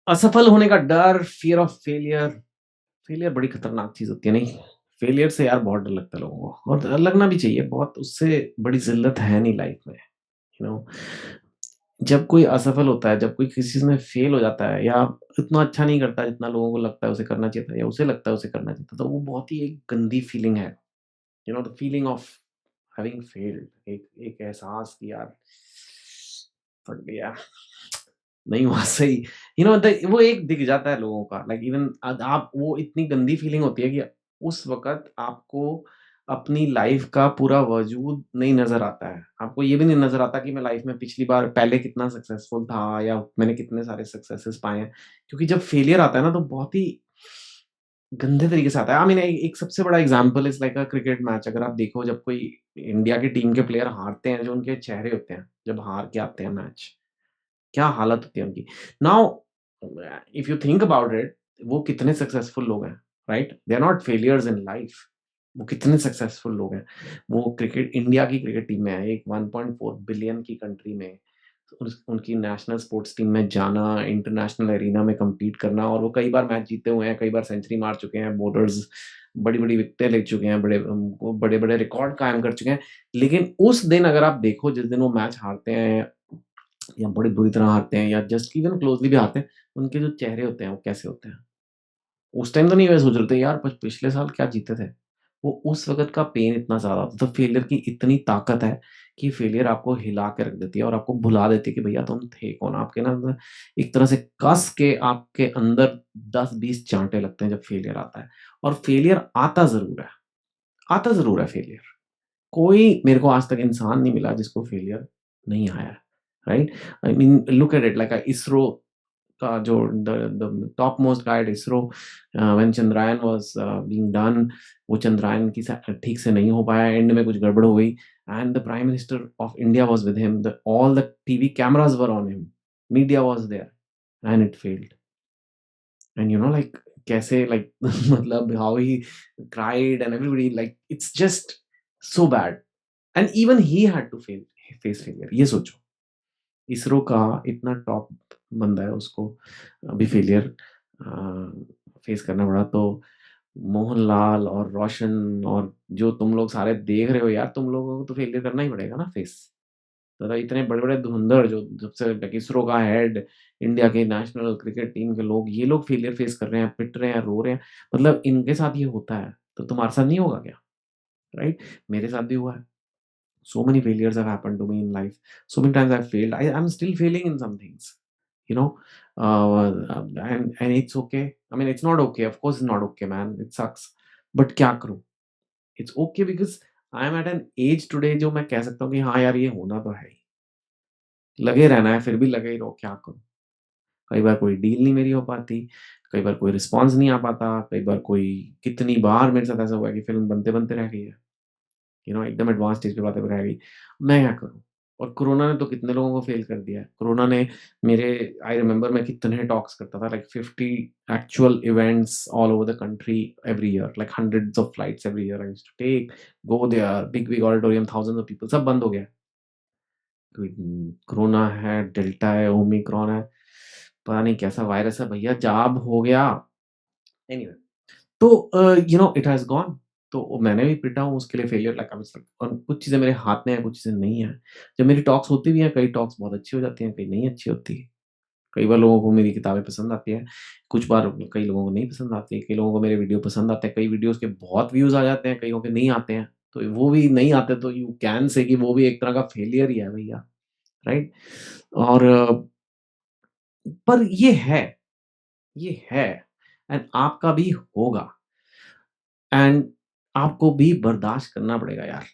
असफल होने का डर, फियर ऑफ फेलियर। फेलियर बड़ी खतरनाक चीज़ होती है, नहीं? फेलियर से यार बहुत डर लगता है लोगों को, और लगना भी चाहिए बहुत, उससे बड़ी ज़िल्लत है नहीं लाइफ में, यू नो। जब कोई असफल होता है, जब कोई किसी चीज़ में फेल हो जाता है या इतना अच्छा नहीं करता जितना लोगों को लगता है उसे करना चाहिए था या उसे लगता है उसे करना चाहिए था, तो वो बहुत ही एक गंदी फीलिंग है। You know the feeling of having failed, एक एक एहसास कि यार फट गया, नहीं हुआ सही। वो एक दिख जाता है लोगों का, लाइक इवन आप, वो इतनी गंदी फीलिंग होती है कि उस वक़्त आपको अपनी लाइफ़ का पूरा वजूद नहीं नज़र आता है। आपको ये भी नहीं नज़र आता कि मैं लाइफ़ में पिछली बार पहले कितना सक्सेसफुल था या मैंने कितने सारे सक्सेसेस पाए हैं। क्योंकि जब फेलियर आता है ना, तो बहुत ही गंदे तरीके से आता है। आई मीन एक सबसे बड़ा example is like a cricket match. अगर आप देखो, जब कोई इंडिया की टीम के प्लेयर हारते हैं, जो उनके चेहरे होते हैं, जब हार के आते हैं मैच, क्या हालत होती है उनकी। Now if you think about it, वो कितने सक्सेसफुल लोग हैं, right? They are not failures in life. वो कितने सक्सेसफुल लोग हैं। वो क्रिकेट, इंडिया की क्रिकेट टीम में है, एक 1.4 बिलियन की कंट्री में, तो उनकी नेशनल स्पोर्ट्स टीम में जाना, इंटरनेशनल एरिना में कम्पीट करना, और वो कई बार मैच जीते हुए हैं, कई बार सेंचुरी मार चुके हैं, बॉलर्स बड़ी-बड़ी विकेटें ले चुके हैं, वो बड़े-बड़े रिकॉर्ड कायम कर चुके हैं। लेकिन उस दिन अगर आप देखो, जिस दिन वो मैच हारते हैं या बड़ी बुरी तरह हारते हैं या जस्ट इवन क्लोज़ली भी हारते हैं, उनके जो चेहरे होते हैं वो कैसे होते हैं? उस टाइम तो नहीं वैसे सोच रहे थे यार पिछले साल क्या जीते थे। वो उस वक़्त का पेन इतना ज़्यादा होता है। तो फेलियर की इतनी ताकत है कि फेलियर आपको हिला के रख देती है और आपको भुला देती है कि भैया तुम थे कौन? आपके ना अंदर एक तरह से कस के आपके अंदर 10-20 चाँटे लगते हैं जब फेलियर आता है। और फेलियर आता ज़रूर है फेलियर। कोई मेरे को आज तक इंसान नहीं मिला जिसको फेलियर नहीं आया है, right? I mean look at it like ISRO का जो the top most guy at ISRO, when Chandrayaan was being done, वो चंद्रयान की ठीक से नहीं हो पाया, एंड में कुछ गड़बड़ हो गई, and the prime minister of India was with him, the all the TV cameras were on him, media was there, and it failed. And like कैसे, लाइक मतलब how he cried and everybody, like it's just so bad. And even he had to face failure. ये सोचो, इसरो का इतना top बंदा है, उसको अभी फेलियर फेस करना पड़ा, तो मोहनलाल और रोशन और जो तुम लोग सारे देख रहे हो यार, तुम लोगों को तो फेलियर करना ही पड़ेगा ना फेस। तो इतने बड़े बड़े धुरंधर, जो सबसे like इसरो का हेड, इंडिया के नेशनल क्रिकेट टीम के लोग, ये लोग फेलियर फेस कर रहे हैं, पिट रहे हैं, रो रहे हैं, मतलब इनके साथ ये होता है, तो तुम्हारे साथ नहीं होगा क्या? राइट? मेरे साथ भी हुआ है। So many failures have happened to me in life. So many times I've failed. I'm still failing in some things, you know, and it's okay. I mean, it's not okay. Of course, it's not okay, man. It sucks. But क्या करूँ? It's okay because I am at an age today जो मैं कह सकता हूँ कि हाँ यार, ये होना तो है ही। लगे रहना है, फिर भी लगे ही रहो, क्या करूँ? कई बार कोई डील नहीं मेरी हो पाती, कई बार कोई रिस्पॉन्स नहीं आ पाता, कई बार कोई, कितनी बार मेरे साथ ऐसा हुआ है कि फ़िल्म बनते-बनते रह गई है। एकदम एडवांस स्टेज पे बातें रह गई। मैं क्या करूँ? और कोरोना ने तो कितने लोगों को फेल कर दिया है। कोरोना ने मेरे, आई रिमेंबर मैं कितने टॉक्स करता था, like 50 actual events all over the country every year, like hundreds of flights every year I used to take, go there, big auditorium, thousands of people, सब बंद हो गया। कोई कोरोना है, डेल्टा है, ओमिक्रॉन है, पता नहीं कैसा वायरस है भैया, जाब हो गया। एनीवे, तो इट हैज़ गॉन। तो मैंने भी पिटा हूँ उसके लिए, failure like I was like, और कुछ चीज़ें मेरे हाथ में हैं, कुछ चीज़ें नहीं हैं। जब मेरी टॉक्स होती भी हैं, कई टॉक्स बहुत अच्छी हो जाती हैं, कई नहीं अच्छी होती। कई बार लोगों को मेरी किताबें पसंद आती हैं, कुछ बार कई लोगों को नहीं पसंद आती, कई लोगों को मेरे वीडियो पसंद आते हैं, कई वीडियोज़ के बहुत व्यूज़ आ जाते हैं, कईयों के नहीं आते हैं। तो वो भी नहीं आते, तो यू कैन से कि वो भी एक तरह का फेलियर ही है भैया, राइट? और पर ये है एंड आपका भी होगा, एंड आपको भी बर्दाश्त करना पड़ेगा यार।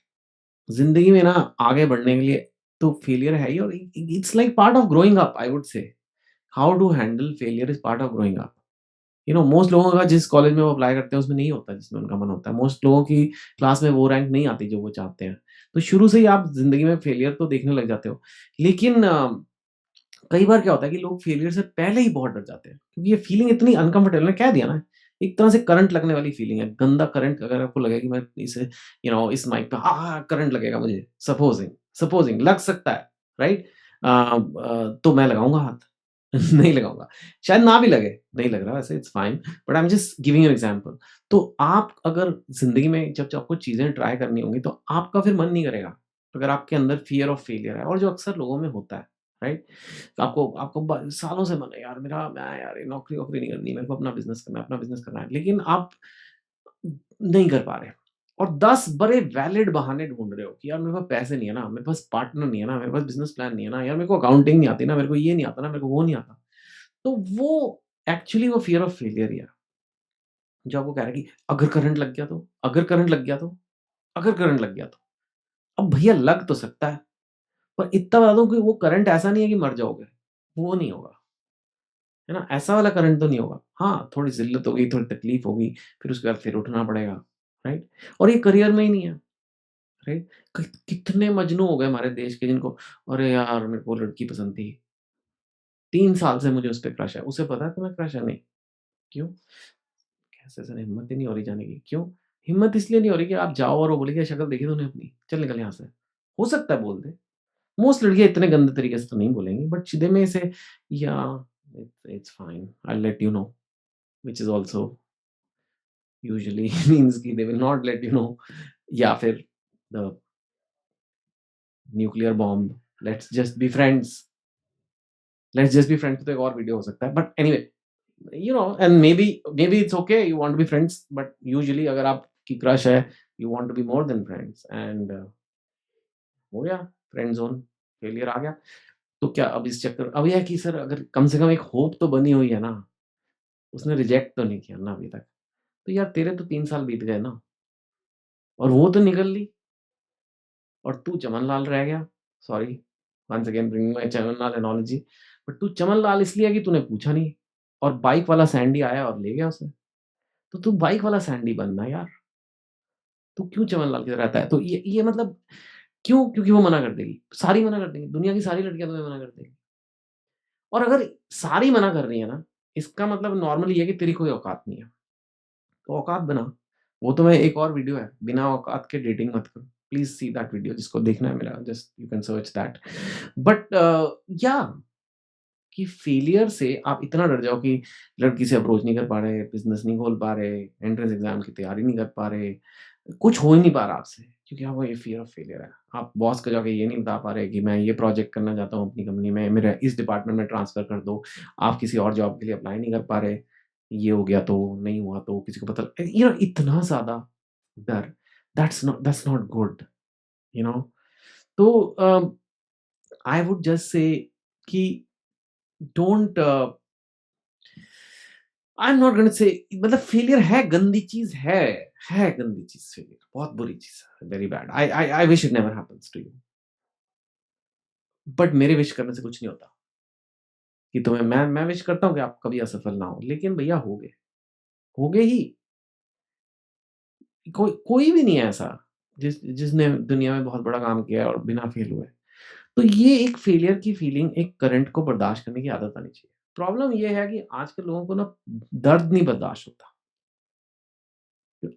ज़िंदगी में ना आगे बढ़ने के लिए तो फेलियर है ही, और it's like part of growing up, I would say. How to handle failure is part of growing up. Most लोगों का जिस कॉलेज में वो अप्लाई करते हैं उसमें नहीं होता जिसमें उनका मन होता है। मोस्ट लोगों की क्लास में वो रैंक नहीं आती जो वो चाहते हैं। तो शुरू से ही आप ज़िंदगी में फेलियर तो देखने लग जाते हो। लेकिन कई बार क्या होता है कि लोग फेलियर से पहले ही बहुत डर जाते हैं, क्योंकि ये फीलिंग इतनी अनकंफर्टेबल, मैंने कह दिया ना, एक तरह से करंट लगने वाली फीलिंग है, गंदा करंट। अगर आपको लगे कि मैं इसे, इस माइक पे करंट लगेगा मुझे, सपोजिंग सपोजिंग लग सकता है, राइट? तो मैं लगाऊंगा हाथ, नहीं लगाऊँगा। शायद ना भी लगे, नहीं लग रहा वैसे it's fine, but I am just giving an example. तो आप अगर ज़िंदगी में जब आपको चीज़ें ट्राई करनी होंगी तो आपका फिर मन नहीं करेगा। अगर आपके अंदर फ़ियर ऑफ फेलियर है और जो अक्सर लोगों में होता है, राइट? तो आपको आपको ब सालों से मन है यार मेरा मैं यार ये नौकरी-वोकरी नहीं करनी, मेरे को अपना बिज़नेस करना है, अपना बिज़नेस करना है। लेकिन आप नहीं कर पा रहे और 10 बड़े वैलिड बहाने ढूँढ रहे हो कि यार मेरे पास पैसे नहीं है ना, मेरे पास पार्टनर नहीं है ना, मेरे पास बिज़नेस प्लान नहीं है ना, यार मेरे को अकाउंटिंग नहीं आती ना, मेरे को ये नहीं आता ना, मेरे को वो नहीं आता। तो वो एक्चुअली वो फ़ियर ऑफ फेलियर ही है, जो आपको कह रहा है कि अगर करंट लग गया तो? अगर करंट लग गया तो? अगर करंट लग गया तो? अब भैया लग तो सकता है, पर इतना बता दूँ कि वो करंट ऐसा नहीं है कि मर जाओगे, वो नहीं होगा, है ना? ऐसा वाला करंट तो नहीं होगा। हाँ, थोड़ी ज़िल्लत होगी, थोड़ी तकलीफ होगी, फिर उसके बाद फिर उठना पड़ेगा, राइट? और ये करियर में ही नहीं है, राइट? कितने मजनू हो गए हमारे देश के जिनको अरे यार! मेरे को लड़की पसंद थी, 3 साल से मुझे उस पे क्रश है, उसे पता है तुम्हें क्रश है? नहीं, क्यों? कैसे सर हिम्मत ही नहीं हो रही जाने की। क्यों? हिम्मत इसलिए नहीं हो रही कि आप जाओ और वो बोले कि शक्ल देखी तूने अपनी? चल निकल यहाँ से। हो सकता है बोल दे। मोस्ट लड़कियाँ इतने गंदे तरीके से तो नहीं बोलेंगी बट सीधे में से या it's fine I will let you know which is also usually means कि they will not let you know या फिर the nuclear bomb let's just be friends तो एक और वीडियो हो सकता है but anyway you know and maybe it's okay you want to be friends but usually अगर आपकी क्रश है you want to be more than friends and हो गया फ्रेंड ज़ोन फेलियर आ गया। तो क्या अब इस चक्कर अब ये है कि सर अगर कम से कम एक होप तो बनी हुई है ना, उसने रिजेक्ट तो नहीं किया ना अभी तक। तो यार तेरे तो 3 साल बीत गए ना और वो तो निकल ली और तू चमन लाल रह गया। Sorry once again bringing my Chaman Lal analogy but तू चमन लाल इसलिए है कि तूने पूछा नहीं और बाइक वाला सैंडी आया और ले गया उसे। तो तू बाइक वाला सैंडी बनना यार। तू क्यों चमन लाल की तरह रहता है? तो ये मतलब क्यों? क्योंकि वो मना कर देगी। सारी मना कर देंगी। दुनिया की सारी लड़कियाँ तुम्हें मना कर देंगी। और अगर सारी मना कर रही है ना, इसका मतलब नॉर्मली ये है कि तेरी कोई औकात नहीं है। तो औकात बना। वो तो मैं एक और वीडियो है, बिना औकात के डेटिंग मत करो। प्लीज़ सी दैट वीडियो जिसको देखना है मेरा just you can search that. But या कि फेलियर से आप इतना डर जाओ कि लड़की से अप्रोच नहीं कर पा रहे, बिज़नेस नहीं खोल पा रहे, एंट्रेंस एग्ज़ाम की तैयारी नहीं कर पा रहे, कुछ हो ही नहीं पा रहा आपसे क्योंकि आपको ये फ़ियर ऑफ फेलियर है। आप बॉस को जाके ये नहीं बता पा रहे कि मैं ये प्रोजेक्ट करना चाहता हूँ अपनी कंपनी में, मेरा इस डिपार्टमेंट में ट्रांसफ़र कर दो। आप किसी और जॉब के लिए अप्लाई नहीं कर पा रहे, ये हो गया तो, नहीं हुआ तो, किसी को पता यू नो इतना ज़्यादा डर, that's not good, you know? तो आई वुड जस्ट से कि don't I am not gonna say मतलब फेलियर है गंदी चीज़ है गंदी चीज़ फेलियर, बहुत बुरी चीज़ है, very bad. I wish it never happens to you. But मेरे विश करने से कुछ नहीं होता कि तुम्हें मैं विश करता हूँ कि आप कभी असफल ना हो, लेकिन भैया हो गए ही। कोई भी नहीं है ऐसा जिसने दुनिया में बहुत बड़ा काम किया है और बिना फेल हुए। तो ये एक फेलियर की फीलिंग, एक करंट को बर्दाश्त करने की आदत आनी चाहिए। प्रॉब्लम ये है कि आजकल लोगों को ना दर्द नहीं बर्दाश्त होता।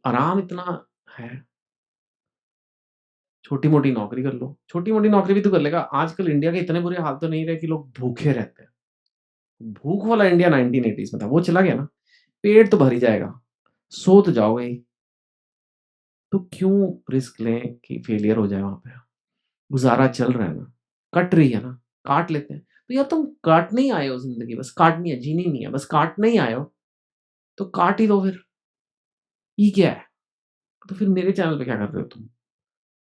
आराम इतना है, छोटी-मोटी नौकरी कर लो। छोटी-मोटी नौकरी भी तो कर लेगा। आजकल इंडिया के इतने बुरे हाल तो नहीं रहे कि लोग भूखे रहते हैं। भूख वाला इंडिया 1980s में था, वो चला गया ना, पेट तो भर ही जाएगा, सो तो जाओगे ही। तो क्यों रिस्क लें कि फेलियर हो जाए वहाँ पे? गुज़ारा चल रहा है ना, कट रही है ना, काट लेते हैं। तो यार तुम काटने ही आए हो ज़िंदगी, बस काटनी है, जीनी नहीं है, बस काटने ही आए हो, तो काट ही दो फिर। ये क्या है? तो फिर मेरे चैनल पे क्या कर रहे हो तुम?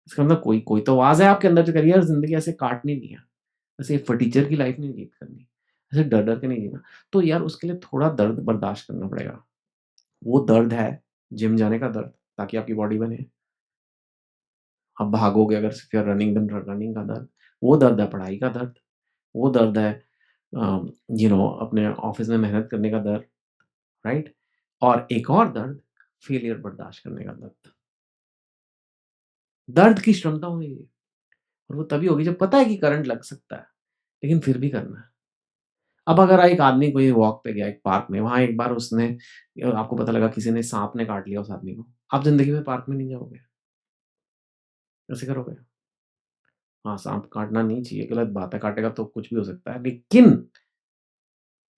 इसका मतलब कोई कोई तो आवाज़ है आपके अंदर जो कह रही है यार ज़िंदगी ऐसे काटनी नहीं है। ऐसे फटीचर की लाइफ नहीं लीड करनी, ऐसे डर-डर के नहीं जीना। तो यार उसके लिए थोड़ा दर्द बर्दाश्त करना पड़ेगा। वो दर्द है जिम जाने का दर्द, ताकि आपकी बॉडी बने। आप भागोगे अगर सिर्फ या रनिंग देन रनिंग का दर्द। वो दर्द है पढ़ाई का दर्द, वो दर्द है अपने ऑफ़िस में मेहनत करने का दर्द, राइट? और एक और दर्द फेलियर बर्दाश्त करने का दर्द। दर्द की क्षमता होगी और वो तभी होगी जब पता है कि करंट लग सकता है, लेकिन फिर भी करना है। अब अगर एक आदमी कोई वॉक पे गया एक पार्क में, वहाँ एक बार उसने आपको पता लगा किसी ने साँप ने काट लिया उस आदमी को, आप ज़िंदगी में पार्क में नहीं जाओगे, कैसे करोगे? हाँ, साँप काटना नहीं चाहिए, गलत बात है, काटेगा तो कुछ भी हो सकता है, लेकिन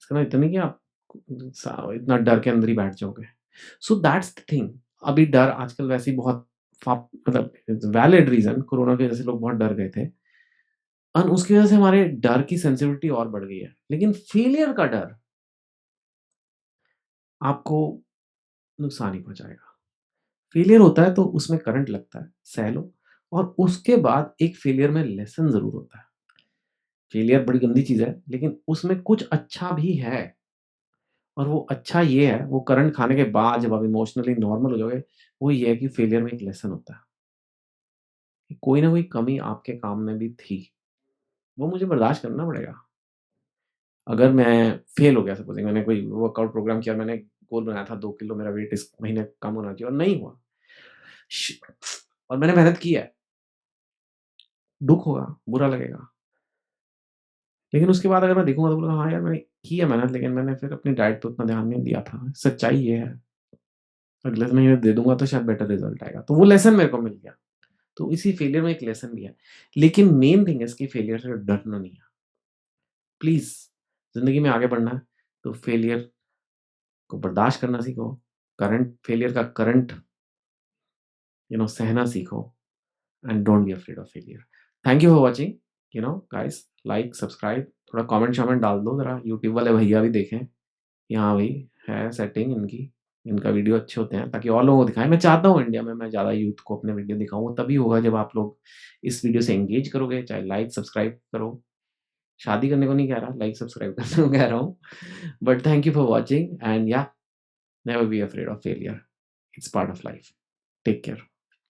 इसका मतलब इतना नहीं कि आप इतना डर के अंदर ही बैठ जाओगे। So that's the thing. अभी डर आजकल वैसे ही बहुत मतलब वैलिड रीजन, कोरोना की वजह से लोग बहुत डर गए थे, और उसकी वजह से हमारे डर की सेंसिटिविटी और बढ़ गई है। लेकिन फेलियर का डर आपको नुकसान ही पहुंचाएगा। फेलियर होता है तो उसमें करंट लगता है, सह लो, और उसके बाद एक फेलियर में लेसन जरूर होता है। फेलियर बड़ी गंदी चीज है, लेकिन उसमें कुछ अच्छा भी है। और वो अच्छा ये है, वो करंट खाने के बाद जब आप इमोशनली नॉर्मल हो जाओगे, वो ये है कि फेलियर में एक लेसन होता है कि कोई ना कोई कमी आपके काम में भी थी, वो मुझे बर्दाश्त करना पड़ेगा। अगर मैं फेल हो गया, सपोजिंग मैंने कोई वर्कआउट प्रोग्राम किया, मैंने गोल बनाया था 2 किलो मेरा वेट इस महीने कम होना चाहिए और नहीं हुआ, और मैंने मेहनत की है, दुख होगा, बुरा लगेगा। लेकिन उसके बाद अगर मैं देखूंगा तो बोलूंगा हाँ यार मैंने की है मेहनत, लेकिन मैंने फिर अपनी डाइट पे उतना ध्यान नहीं दिया था। सच्चाई ये है, अगले महीने दे दूंगा तो शायद बेटर रिजल्ट आएगा। तो वो लेसन मेरे को मिल गया। तो इसी फेलियर में एक लेसन भी है। लेकिन मेन थिंग है इसकी, फेलियर से डरना नहीं है। प्लीज, जिंदगी में आगे बढ़ना है तो फेलियर को बर्दाश्त करना सीखो। करंट फेलियर का करंट सहना सीखो। And don't be afraid of failure. Thank you for watching. Guys, like subscribe, थोड़ा कमेंट शमेंट डाल दो जरा, यूट्यूब वाले भैया भी देखें कि हाँ भाई है सेटिंग इनकी, इनका वीडियो अच्छे होते हैं, ताकि और लोगों को दिखाएं। मैं चाहता हूँ इंडिया में मैं ज़्यादा यूथ को अपने वीडियो दिखाऊं। वो तभी होगा जब आप लोग इस वीडियो से एंगेज करोगे, चाहे लाइक सब्सक्राइब करो। शादी करने को नहीं कह रहा, लाइक सब्सक्राइब करने को कह रहा हूँ। But thank you for watching, and yeah, never be afraid of failure. It's part of life. Take care.